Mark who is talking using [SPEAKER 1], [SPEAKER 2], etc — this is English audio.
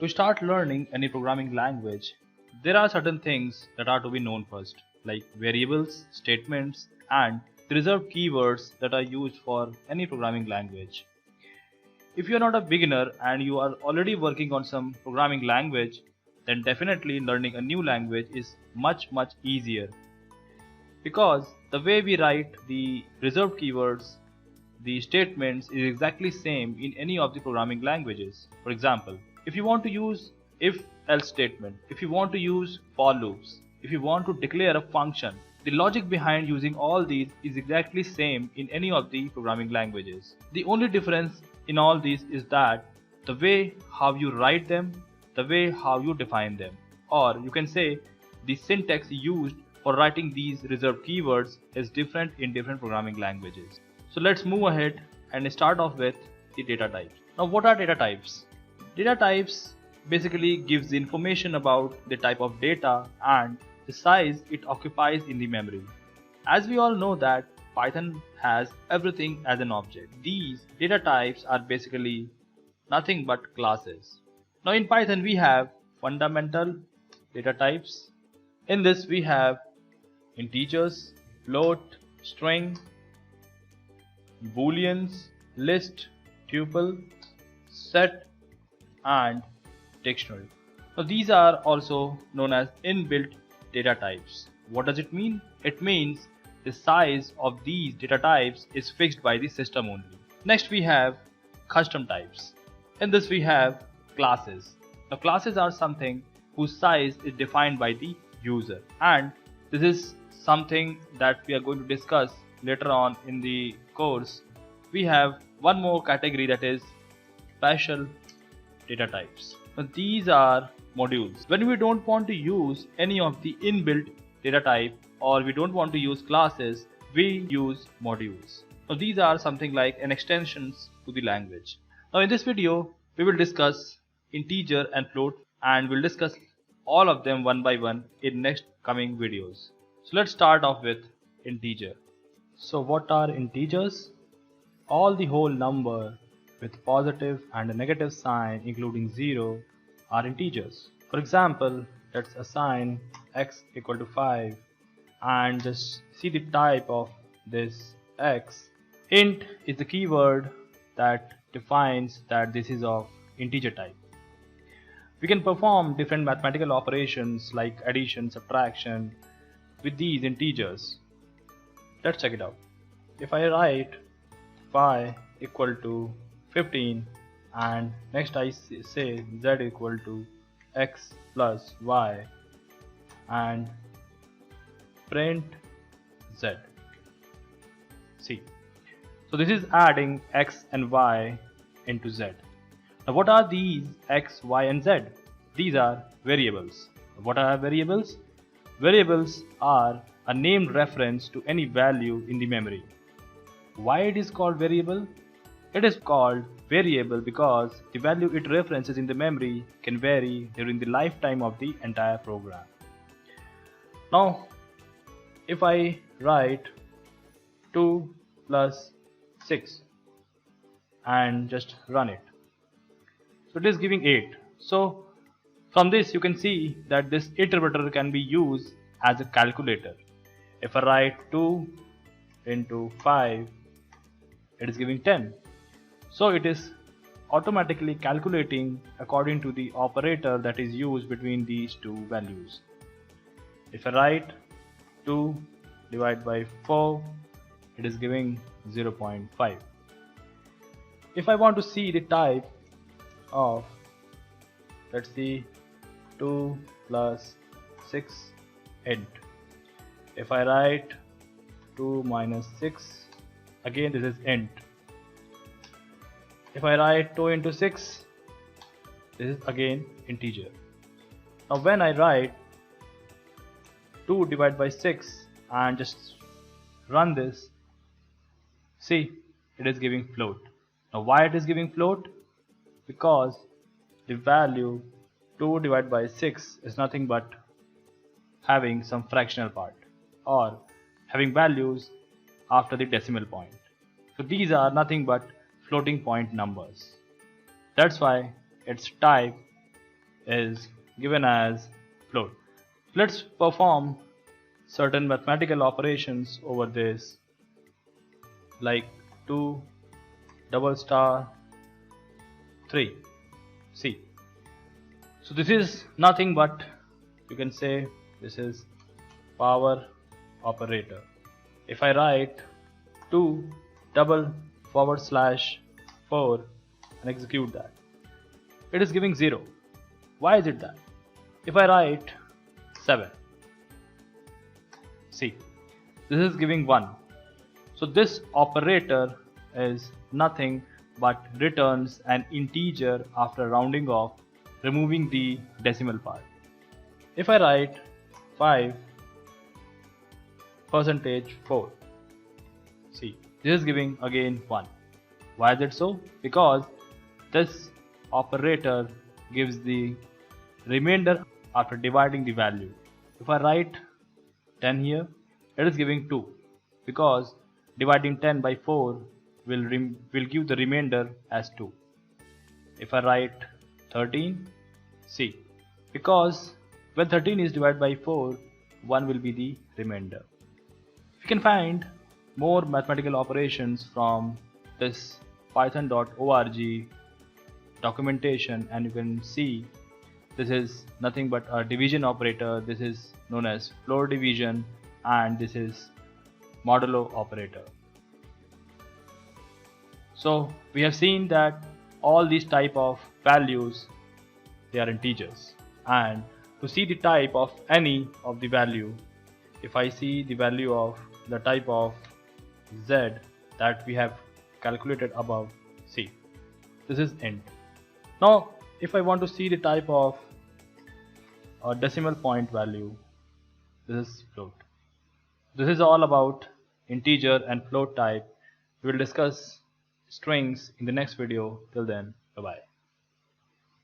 [SPEAKER 1] To start learning any programming language, there are certain things that are to be known first, like variables, statements, and the reserved keywords that are used for any programming language. If you are not a beginner and you are already working on some programming language, then definitely learning a new language is much easier because the way we write the reserved keywords, the statements is exactly same in any of the programming languages. For example, if you want to use if else statement, if you want to use for loops, if you want to declare a function, the logic behind using all these is exactly same in any of the programming languages. The only difference in all these is that the way how you write them, the way how you define them, or you can say the syntax used for writing these reserved keywords is different in different programming languages. So let's move ahead and start off with the data types. Now what are data types? Data types basically gives the information about the type of data and the size it occupies in the memory. As we all know that Python has everything as an object. These data types are basically nothing but classes. Now in Python we have fundamental data types. In this we have integers, float, string, booleans, list, tuple, set, and dictionary. Now these are also known as inbuilt data types. What does it mean? It means the size of these data types is fixed by the system only. Next we have custom types. In this we have classes. Now classes are something whose size is defined by the user, and this is something that we are going to discuss later on in the course. We have one more category, that is special data types. Now these are modules. When we don't want to use any of the inbuilt data type or we don't want to use classes, we use modules. Now these are something like an extensions to the language. Now in this video we will discuss integer and float, and we'll discuss all of them one by one in next coming videos. So let's start off with integer. So what are integers? All the whole number with positive and a negative sign including 0 are integers. For example, let's assign x equal to 5 and just see the type of this x. Int is the keyword that defines that this is of integer type. We can perform different mathematical operations like addition, subtraction with these integers. Let's check it out. If I write y equal to 15 and next I say z equal to x plus y and print z. See, so this is adding x and y into z. Now what are these x, y and z? These are variables. What are variables? Variables are a named reference to any value in the memory. Why it is called variable? It is called variable because the value it references in the memory can vary during the lifetime of the entire program. Now if I write 2 plus 6 and just run it, so it is giving 8. So from this you can see that this interpreter can be used as a calculator. If I write 2 into 5, it is giving 10. So it is automatically calculating according to the operator that is used between these two values. If I write 2 divided by 4, it is giving 0.5. If I want to see the type of, let's see, 2 plus 6 int. If I write 2 minus 6, again this is int. If I write 2 into 6, this is again integer. Now when I write 2 divided by 6 and just run this, see, it is giving float. Now why it is giving float? Because the value 2 divided by 6 is nothing but having some fractional part or having values after the decimal point. So these are nothing but floating point numbers. That's why its type is given as float. Let's perform certain mathematical operations over this, like 2 double star 3. See, so this is nothing but, you can say this is power operator. If I write 2 double forward slash 4 and execute that, it is giving 0. Why is it that? If I write 7, see, this is giving 1. So this operator is nothing but returns an integer after rounding off, removing the decimal part. If I write 5 percentage 4, see, this is giving again 1. Why is it so? Because this operator gives the remainder after dividing the value. If I write 10 here, it is giving 2, because dividing 10 by 4 will give the remainder as 2. If I write 13, see, because when 13 is divided by 4, 1 will be the remainder. You can find more mathematical operations from this python.org documentation, and you can see this is nothing but a division operator. This is known as floor division, and this is modulo operator. So we have seen that all these type of values, they are integers, and to see the type of any of the value, if I see the value of the type of z that we have calculated above, see, this is int. Now if I want to see the type of a decimal point value, this is float. This is all about integer and float type. We will discuss strings in the next video. Till then, bye bye.